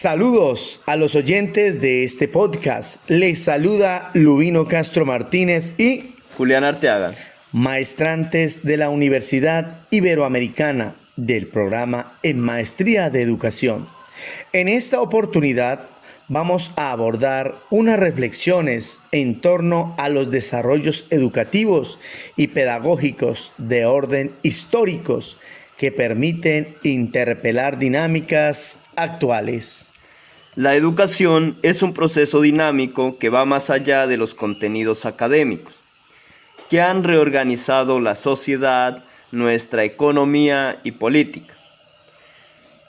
Saludos a los oyentes de este podcast. Les saluda Lubino Castro Martínez y Julián Arteaga, maestrantes de la Universidad Iberoamericana del programa en Maestría de Educación. En esta oportunidad vamos a abordar unas reflexiones en torno a los desarrollos educativos y pedagógicos de orden históricos que permiten interpelar dinámicas actuales. La educación es un proceso dinámico que va más allá de los contenidos académicos, que han reorganizado la sociedad, nuestra economía y política.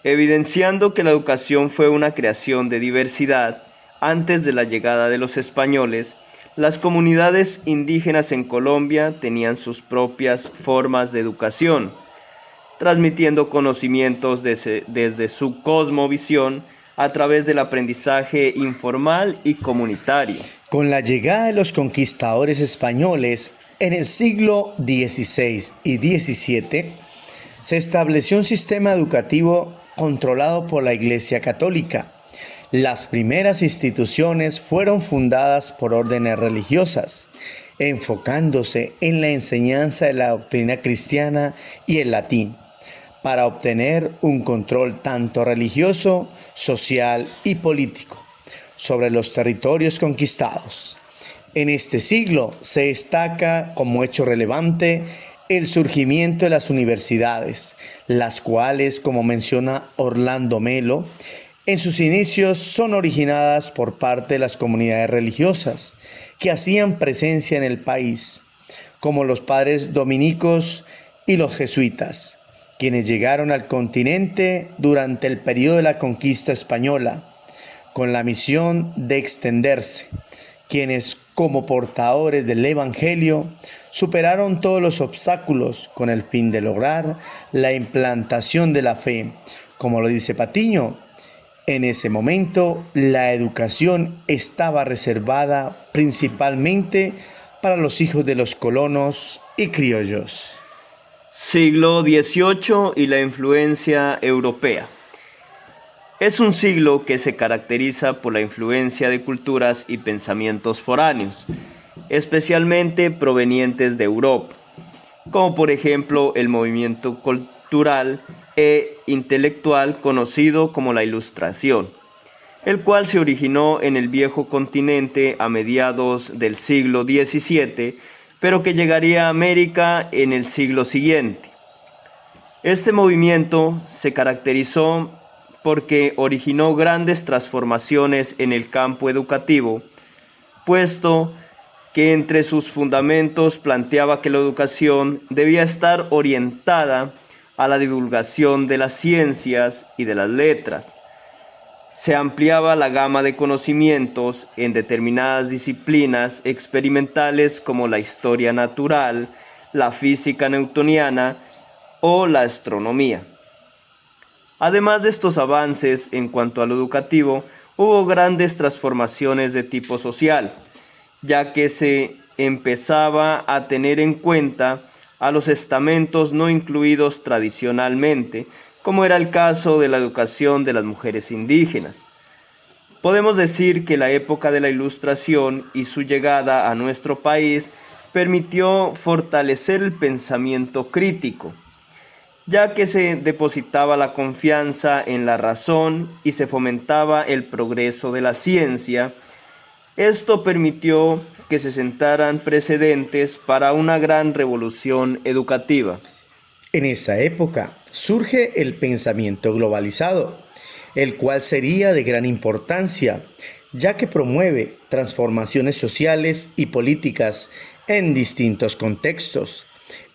Evidenciando que la educación fue una creación de diversidad, antes de la llegada de los españoles, las comunidades indígenas en Colombia tenían sus propias formas de educación, transmitiendo conocimientos desde su cosmovisión a través del aprendizaje informal y comunitario. Con la llegada de los conquistadores españoles en el siglo XVI y XVII, se estableció un sistema educativo controlado por la Iglesia Católica. Las primeras instituciones fueron fundadas por órdenes religiosas, enfocándose en la enseñanza de la doctrina cristiana y el latín, para obtener un control tanto religioso, social y político sobre los territorios conquistados. En este siglo se destaca como hecho relevante el surgimiento de las universidades, las cuales, como menciona Orlando Melo, en sus inicios son originadas por parte de las comunidades religiosas que hacían presencia en el país, como los padres dominicos y los jesuitas, quienes llegaron al continente durante el periodo de la conquista española, con la misión de extenderse, quienes como portadores del Evangelio superaron todos los obstáculos con el fin de lograr la implantación de la fe. Como lo dice Patiño, en ese momento la educación estaba reservada principalmente para los hijos de los colonos y criollos. Siglo XVIII y la influencia europea. Es un siglo que se caracteriza por la influencia de culturas y pensamientos foráneos, especialmente provenientes de Europa, como por ejemplo el movimiento cultural e intelectual conocido como la Ilustración, el cual se originó en el viejo continente a mediados del siglo XVII, pero que llegaría a América en el siglo siguiente. Este movimiento se caracterizó porque originó grandes transformaciones en el campo educativo, puesto que entre sus fundamentos planteaba que la educación debía estar orientada a la divulgación de las ciencias y de las letras. Se ampliaba la gama de conocimientos en determinadas disciplinas experimentales como la historia natural, la física newtoniana o la astronomía. Además de estos avances en cuanto a lo educativo, hubo grandes transformaciones de tipo social, ya que se empezaba a tener en cuenta a los estamentos no incluidos tradicionalmente, como era el caso de la educación de las mujeres indígenas. Podemos decir que la época de la Ilustración y su llegada a nuestro país permitió fortalecer el pensamiento crítico, ya que se depositaba la confianza en la razón y se fomentaba el progreso de la ciencia. Esto permitió que se sentaran precedentes para una gran revolución educativa. En esta época surge el pensamiento globalizado, el cual sería de gran importancia, ya que promueve transformaciones sociales y políticas en distintos contextos,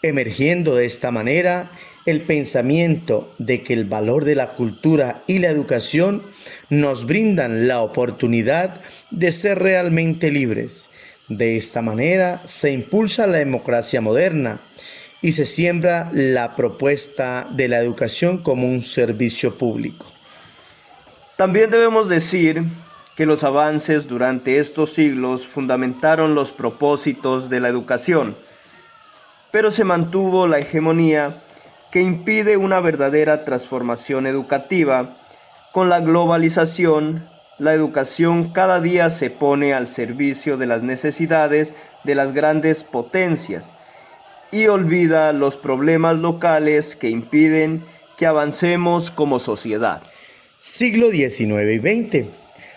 emergiendo de esta manera el pensamiento de que el valor de la cultura y la educación nos brindan la oportunidad de ser realmente libres. De esta manera se impulsa la democracia moderna y se siembra la propuesta de la educación como un servicio público. También debemos decir que los avances durante estos siglos fundamentaron los propósitos de la educación, pero se mantuvo la hegemonía que impide una verdadera transformación educativa con la globalización, la educación cada día se pone al servicio de las necesidades de las grandes potencias y olvida los problemas locales que impiden que avancemos como sociedad. Siglo XIX y XX.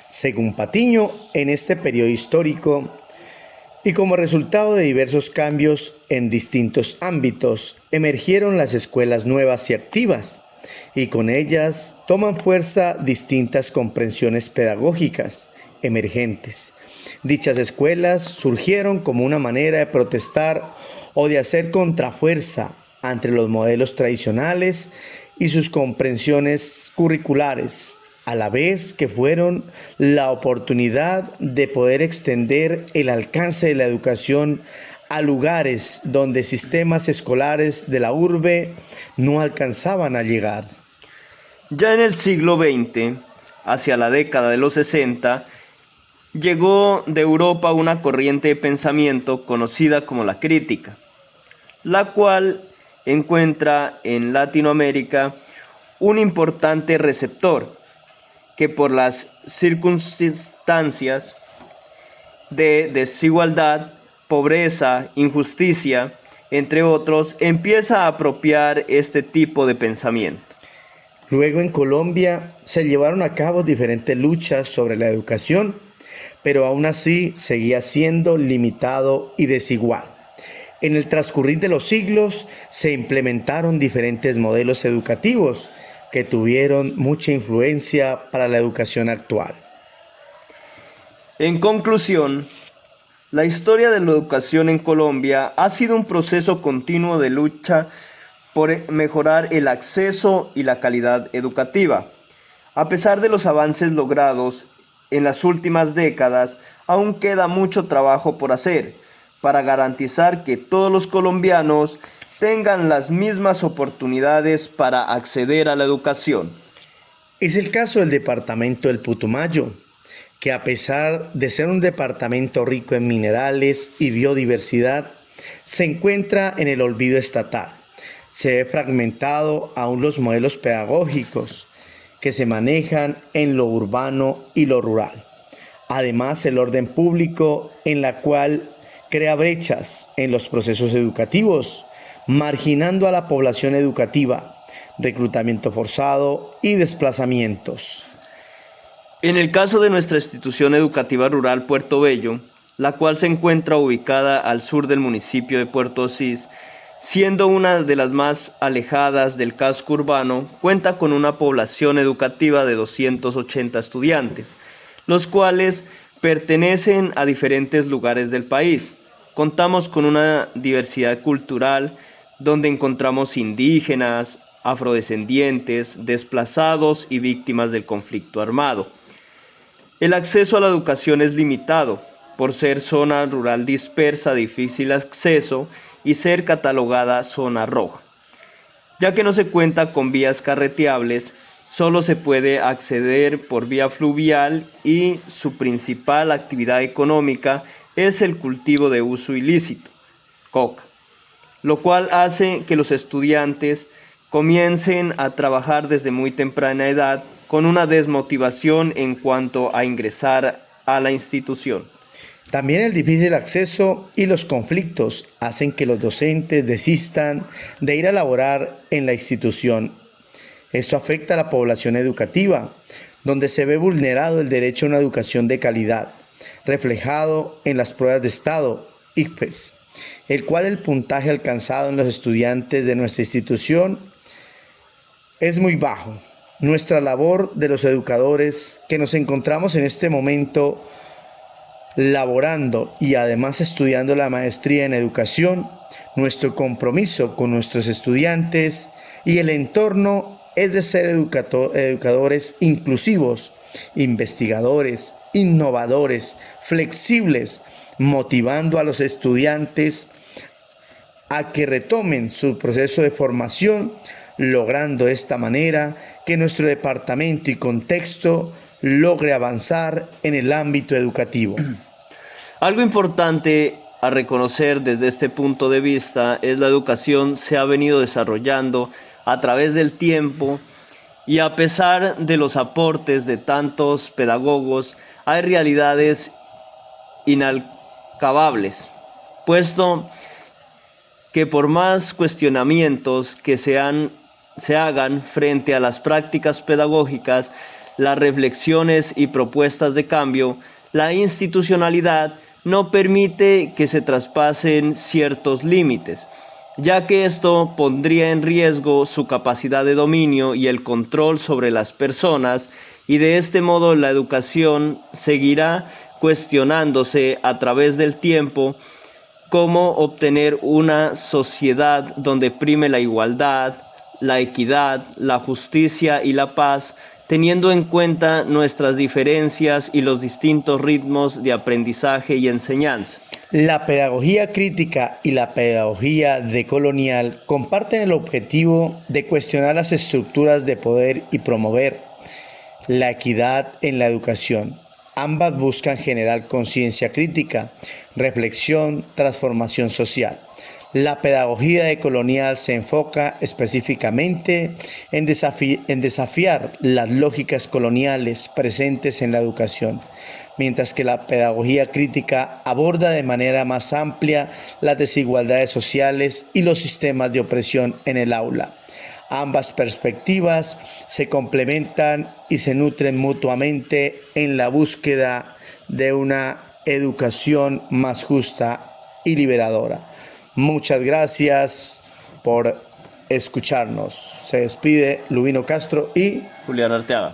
Según Patiño, en este periodo histórico y como resultado de diversos cambios en distintos ámbitos, emergieron las escuelas nuevas y activas, y con ellas toman fuerza distintas comprensiones pedagógicas emergentes. Dichas escuelas surgieron como una manera de protestar o de hacer contrafuerza ante los modelos tradicionales y sus comprensiones curriculares, a la vez que fueron la oportunidad de poder extender el alcance de la educación a lugares donde sistemas escolares de la urbe no alcanzaban a llegar. Ya en el siglo XX, hacia la década de los 60, llegó de Europa una corriente de pensamiento conocida como la crítica, la cual encuentra en Latinoamérica un importante receptor que por las circunstancias de desigualdad, pobreza, injusticia, entre otros, empieza a apropiar este tipo de pensamiento. Luego en Colombia se llevaron a cabo diferentes luchas sobre la educación, pero aún así seguía siendo limitado y desigual. En el transcurrir de los siglos se implementaron diferentes modelos educativos que tuvieron mucha influencia para la educación actual. En conclusión, la historia de la educación en Colombia ha sido un proceso continuo de lucha por mejorar el acceso y la calidad educativa. A pesar de los avances logrados en las últimas décadas, aún queda mucho trabajo por hacer para garantizar que todos los colombianos tengan las mismas oportunidades para acceder a la educación. Es el caso del departamento del Putumayo, que a pesar de ser un departamento rico en minerales y biodiversidad, se encuentra en el olvido estatal. Se ve fragmentado aún los modelos pedagógicos que se manejan en lo urbano y lo rural. Además, el orden público en la cual crea brechas en los procesos educativos, marginando a la población educativa, reclutamiento forzado y desplazamientos. En el caso de nuestra institución educativa rural Puerto Bello, la cual se encuentra ubicada al sur del municipio de Puerto Asís, siendo una de las más alejadas del casco urbano, cuenta con una población educativa de 280 estudiantes, los cuales pertenecen a diferentes lugares del país. Contamos con una diversidad cultural donde encontramos indígenas, afrodescendientes, desplazados y víctimas del conflicto armado. El acceso a la educación es limitado, por ser zona rural dispersa, difícil acceso y ser catalogada zona roja. Ya que no se cuenta con vías carreteables, solo se puede acceder por vía fluvial y su principal actividad económica es el cultivo de uso ilícito, coca, lo cual hace que los estudiantes comiencen a trabajar desde muy temprana edad con una desmotivación en cuanto a ingresar a la institución. También el difícil acceso y los conflictos hacen que los docentes desistan de ir a laborar en la institución. Esto afecta a la población educativa, donde se ve vulnerado el derecho a una educación de calidad, reflejado en las pruebas de estado, ICFES, el cual el puntaje alcanzado en los estudiantes de nuestra institución es muy bajo. Nuestra labor de los educadores que nos encontramos en este momento laborando y además estudiando la maestría en educación, nuestro compromiso con nuestros estudiantes y el entorno es de ser educadores inclusivos, investigadores, innovadores, flexibles, motivando a los estudiantes a que retomen su proceso de formación, logrando de esta manera que nuestro departamento y contexto logre avanzar en el ámbito educativo. Algo importante a reconocer desde este punto de vista es la educación se ha venido desarrollando a través del tiempo Y a pesar de los aportes de tantos pedagogos, hay realidades inalcanzables, puesto que por más cuestionamientos que se hagan frente a las prácticas pedagógicas, las reflexiones y propuestas de cambio, la institucionalidad no permite que se traspasen ciertos límites, ya que esto pondría en riesgo su capacidad de dominio y el control sobre las personas, y de este modo la educación seguirá cuestionándose a través del tiempo cómo obtener una sociedad donde prime la igualdad, la equidad, la justicia y la paz, teniendo en cuenta nuestras diferencias y los distintos ritmos de aprendizaje y enseñanza. La pedagogía crítica y la pedagogía decolonial comparten el objetivo de cuestionar las estructuras de poder y promover la equidad en la educación. Ambas buscan generar conciencia crítica, reflexión, transformación social. La pedagogía decolonial se enfoca específicamente en desafiar las lógicas coloniales presentes en la educación, mientras que la pedagogía crítica aborda de manera más amplia las desigualdades sociales y los sistemas de opresión en el aula. Ambas perspectivas se complementan y se nutren mutuamente en la búsqueda de una educación más justa y liberadora. Muchas gracias por escucharnos. Se despide Lubino Castro y Julián Arteaga.